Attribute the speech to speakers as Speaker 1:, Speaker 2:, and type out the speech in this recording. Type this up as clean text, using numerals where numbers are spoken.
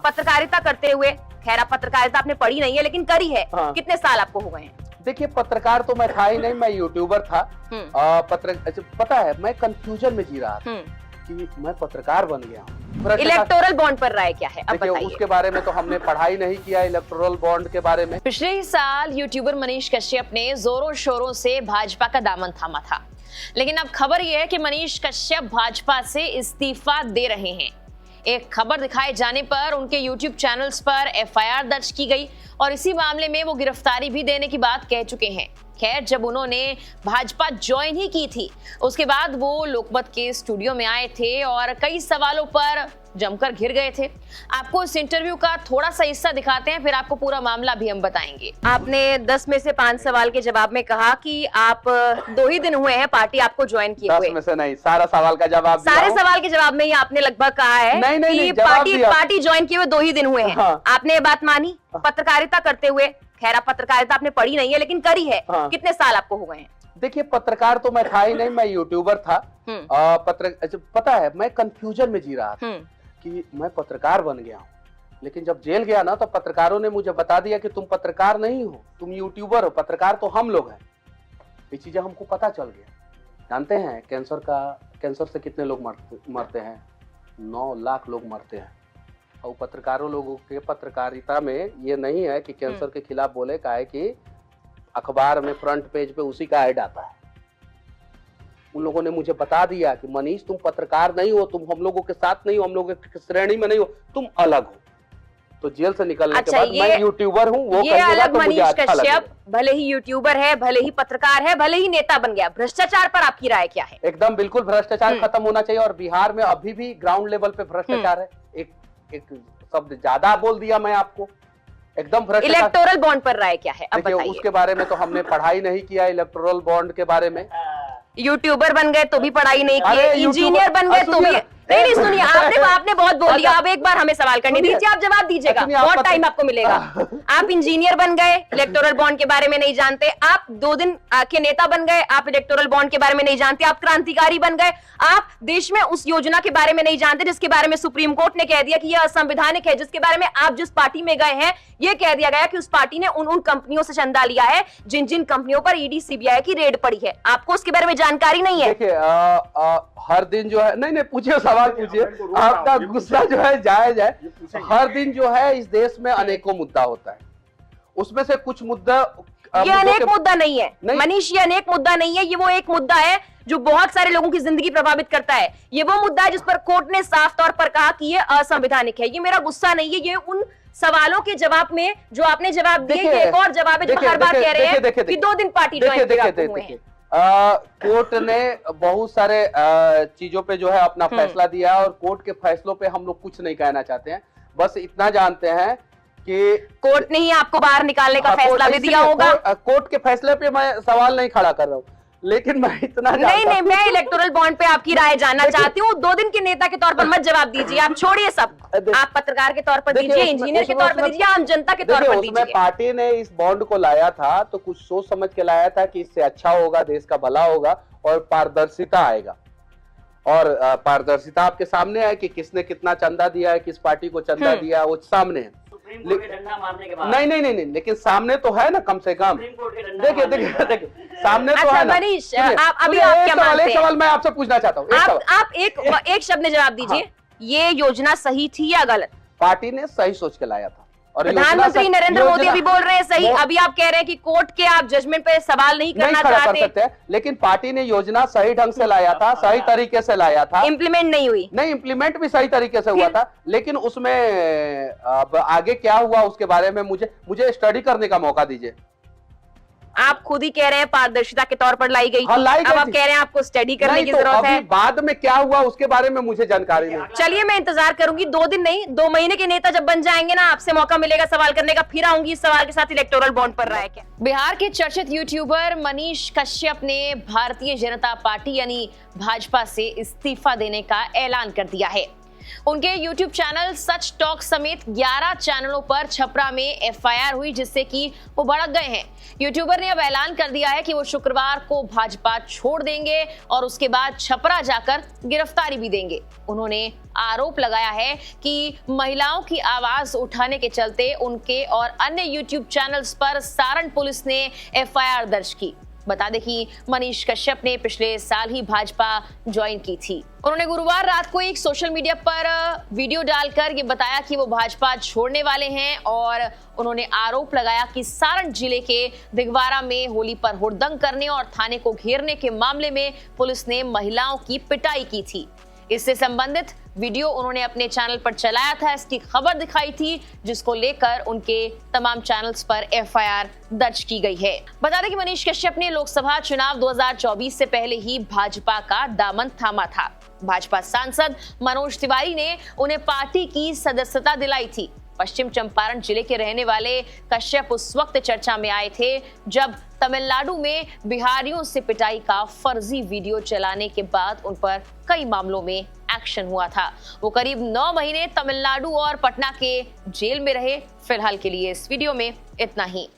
Speaker 1: पत्रकारिता करते हुए, खैर आप पत्रकारिता आपने पढ़ी नहीं है लेकिन करी है, कितने साल आपको हो गए हैं?
Speaker 2: देखिए, पत्रकार तो मैं था ही नहीं, मैं यूट्यूबर था। पता है, मैं कंफ्यूजन में जी रहा था कि मैं पत्रकार बन गया हूँ।
Speaker 1: इलेक्टोरल बॉन्ड पर राय क्या है, अब बताइए।
Speaker 2: उसके बारे में तो हमने पढ़ाई नहीं किया, इलेक्टोरल बॉन्ड के बारे में।
Speaker 3: पिछले ही साल यूट्यूबर मनीष कश्यप ने जोरों शोरों से भाजपा का दामन थामा था, लेकिन अब खबर यह है कि मनीष कश्यप भाजपा से इस्तीफा दे रहे हैं। एक खबर दिखाए जाने पर उनके YouTube चैनल्स पर FIR दर्ज की गई और इसी मामले में वो गिरफ्तारी भी देने की बात कह चुके हैं। खैर, जब उन्होंने भाजपा ज्वाइन ही की थी, उसके बाद वो लोकमत के स्टूडियो में आए थे और कई सवालों पर जमकर घिर गए थे। आपको इस इंटरव्यू का थोड़ा सा हिस्सा दिखाते हैं, फिर आपको पूरा मामला भी हम बताएंगे।
Speaker 1: आपने 10 में से 5 सवाल के जवाब में कहा कि आप 2 ही दिन हुए हैं पार्टी आपको ज्वाइन किए हुए।
Speaker 2: 10 में से नहीं, सारा सवाल का जवाब दिया।
Speaker 1: सारे सवाल के जवाब में ही आपने लगभग कहा है कि पार्टी ज्वाइन किए हुए 2 ही दिन हुए हैं। आपने ये बात मानी? पत्रकारिता करते हुए, खैर आप पत्रकारिता आपने पढ़ी नहीं है लेकिन करी है, कितने साल आपको हो गए हैं?
Speaker 2: देखिए, पत्रकार तो मैं था ही नहीं, मैं यूट्यूबर था। पता है, मैं कंफ्यूजन में जी रहा था कि मैं पत्रकार बन गया हूँ, लेकिन जब जेल गया ना तो पत्रकारों ने मुझे बता दिया कि तुम पत्रकार नहीं हो, तुम यूट्यूबर हो, पत्रकार तो हम लोग हैं। ये चीजें हमको पता चल गया। जानते हैं कैंसर से कितने लोग मरते हैं? 9 लाख लोग मरते हैं। और पत्रकारों लोगों के पत्रकारिता में ये नहीं है कि कैंसर के खिलाफ बोले, का है कि अखबार में फ्रंट पेज पे उसी का ऐड आता है। उन लोगों ने मुझे बता दिया कि मनीष तुम पत्रकार नहीं हो, तुम हम लोगों के साथ नहीं हो, हम लोगों की श्रेणी में नहीं हो, तुम अलग हो। तो जेल से निकलने के बाद मैं यूट्यूबर हूँ, वो
Speaker 1: ये अलग मनीष कश्यप भले ही यूट्यूबर है, भले ही पत्रकार है, भले ही नेता बन गया, भ्रष्टाचार पर आपकी राय क्या है?
Speaker 2: एकदम बिल्कुल भ्रष्टाचार खत्म होना चाहिए और बिहार में अभी भी ग्राउंड लेवल पे भ्रष्टाचार है। एक शब्द ज्यादा बोल दिया मैं आपको, एकदम भ्रष्टाचार।
Speaker 1: इलेक्टोरल बॉन्ड पर राय क्या है, अब बताइए।
Speaker 2: उसके बारे में तो हमने पढ़ाई नहीं किया, इलेक्टोरल बॉन्ड के बारे में।
Speaker 1: यूट्यूबर बन गए तो भी पढ़ाई नहीं की, इंजीनियर बन गए तो भी नहीं सुनिए, आपने बहुत बोल दिया। अब एक बार हमें सवाल करने दीजिए, आप जवाब दीजिएगा, बहुत टाइम आपको मिलेगा। आप इंजीनियर बन गए, इलेक्टोरल बॉन्ड के बारे में नहीं जानते। आप 2 दिन के नेता बन गए, आप इलेक्टोरल बॉन्ड के बारे में नहीं जानते। आप क्रांतिकारी बन गए, आप देश में उस योजना के बारे में नहीं जानते जिसके बारे में सुप्रीम कोर्ट ने कह दिया कि यह असंवैधानिक है, जिसके बारे में आप जिस पार्टी में गए हैं ये कह दिया गया कि उस पार्टी ने उन कंपनियों से चंदा लिया है जिन कंपनियों पर ईडी सीबीआई की रेड पड़ी है। आपको उसके बारे में जानकारी नहीं है?
Speaker 2: देखिए, हर दिन जो है, नहीं पूछिए, सवाल पूछिए, आपका गुस्सा जो है जायज है। हर दिन जो है इस देश में अनेकों मुद्दा होता है, उसमें से कुछ मुद्दा
Speaker 1: ये अनेक मुद्दा नहीं है मनीष, ये अनेक मुद्दा नहीं है, ये वो एक मुद्दा है जो बहुत सारे लोगों की जिंदगी प्रभावित करता है। ये वो मुद्दा है जिस पर कोर्ट ने साफ तौर पर कहा कि ये असंवैधानिक है। ये मेरा गुस्सा नहीं है, ये उन सवालों के जवाब में जो आपने जवाब दिए, एक और जवाब है जो हर बार कह रहे हैं कि 2 दिन पार्टी ज्वाइन हुए हैं।
Speaker 2: कोर्ट ने बहुत सारे चीजों पे जो है अपना फैसला दिया और कोर्ट के फैसलों पे हम लोग कुछ नहीं कहना चाहते हैं। बस इतना जानते हैं कि
Speaker 1: कोर्ट ने ही आपको बाहर निकालने का फैसला भी दिया होगा।
Speaker 2: कोर्ट के फैसले पे मैं सवाल नहीं खड़ा कर रहा हूँ, लेकिन मैं इतना
Speaker 1: नहीं, मैं इलेक्टोरल बॉन्ड पे आपकी राय जानना चाहती हूँ। 2 दिन के नेता के तौर पर मत जवाब दीजिए, आप छोड़िए सब। आप पत्रकार के तौर पर दीजिए, इंजीनियर के तौर पर दीजिए, आम जनता के तौर पर दीजिए।
Speaker 2: पार्टी ने इस बॉन्ड को लाया था तो कुछ सोच समझ के लाया था कि इससे अच्छा होगा, देश का भला होगा और पारदर्शिता आएगा। और पारदर्शिता आपके सामने है कि किसने कितना चंदा दिया है, किस पार्टी को चंदा दिया, वो सामने है। नहीं, लेकिन सामने तो है ना, कम से कम। देखिए सामने तो है ना।
Speaker 1: मनीष, अभी आप क्या मानते हैं?
Speaker 2: एक सवाल मैं आपसे पूछना चाहता हूँ।
Speaker 1: आप एक शब्द में जवाब दीजिए, ये योजना सही थी या गलत?
Speaker 2: पार्टी ने सही सोच के लाया था और
Speaker 1: प्रधानमंत्री नरेंद्र मोदी भी बोल रहे हैं सही। अभी आप कह रहे हैं कि कोर्ट के आप जजमेंट पे सवाल नहीं करना चाहते,
Speaker 2: लेकिन पार्टी ने योजना सही ढंग से लाया था, सही तरीके से लाया था।
Speaker 1: इम्प्लीमेंट नहीं हुई?
Speaker 2: नहीं, इम्प्लीमेंट भी सही तरीके से हुआ था, लेकिन उसमें अब आगे क्या हुआ उसके बारे में मुझे स्टडी करने का मौका दीजिए।
Speaker 1: आप खुद ही कह रहे हैं पारदर्शिता के तौर पर लाई गई थी। अब आप कह रहे हैं आपको स्टडी करने की जरूरत है।
Speaker 2: बाद में क्या हुआ उसके बारे में मुझे जानकारी नहीं।
Speaker 1: चलिए, मैं इंतजार करूंगी। 2 दिन नहीं, 2 महीने के नेता जब बन जाएंगे ना, आपसे मौका मिलेगा सवाल करने का, फिर आऊंगी इस सवाल के साथ इलेक्टोरल बॉन्ड पर राय क्या।
Speaker 3: बिहार के चर्चित यूट्यूबर मनीष कश्यप ने भारतीय जनता पार्टी यानी भाजपा से इस्तीफा देने का ऐलान कर दिया है। उनके YouTube चैनल सच टॉक समेत 11 चैनलों पर छपरा में FIR हुई, जिससे कि वो भड़क गए हैं। यूट्यूबर ने अब ऐलान कर दिया है कि वो शुक्रवार को भाजपा छोड़ देंगे और उसके बाद छपरा जाकर गिरफ्तारी भी देंगे। उन्होंने आरोप लगाया है कि महिलाओं की आवाज उठाने के चलते उनके और अन्य YouTube चैनल्स पर सारण पुलिस ने FIR दर्ज की। बता दें कि मनीष कश्यप ने पिछले साल ही भाजपा ज्वाइन की थी। उन्होंने गुरुवार रात को एक सोशल मीडिया पर वीडियो डालकर ये बताया कि वो भाजपा छोड़ने वाले हैं और उन्होंने आरोप लगाया कि सारण जिले के दिगवारा में होली पर हुड़दंग करने और थाने को घेरने के मामले में पुलिस ने महिलाओं की पिटाई की थी। इससे संबंधित वीडियो उन्होंने अपने चैनल पर चलाया था। इसकी खबर दिखाई थी, जिसको लेकर उनके तमाम चैनल्स पर FIR दर्ज की गई है। बता दें कि मनीष कश्यप ने लोकसभा चुनाव 2024 से पहले ही भाजपा का दामन थामा था। भाजपा सांसद मनोज तिवारी ने उन्हें पार्टी की सदस्यता दिलाई थी। पश्चिम चंपारण जिले के रहने वाले कश्यप उस वक्त चर्चा में आए थे जब तमिलनाडु में बिहारियों से पिटाई का फर्जी वीडियो चलाने के बाद उन पर कई मामलों में एक्शन हुआ था। वो करीब 9 महीने तमिलनाडु और पटना के जेल में रहे। फिलहाल के लिए इस वीडियो में इतना ही।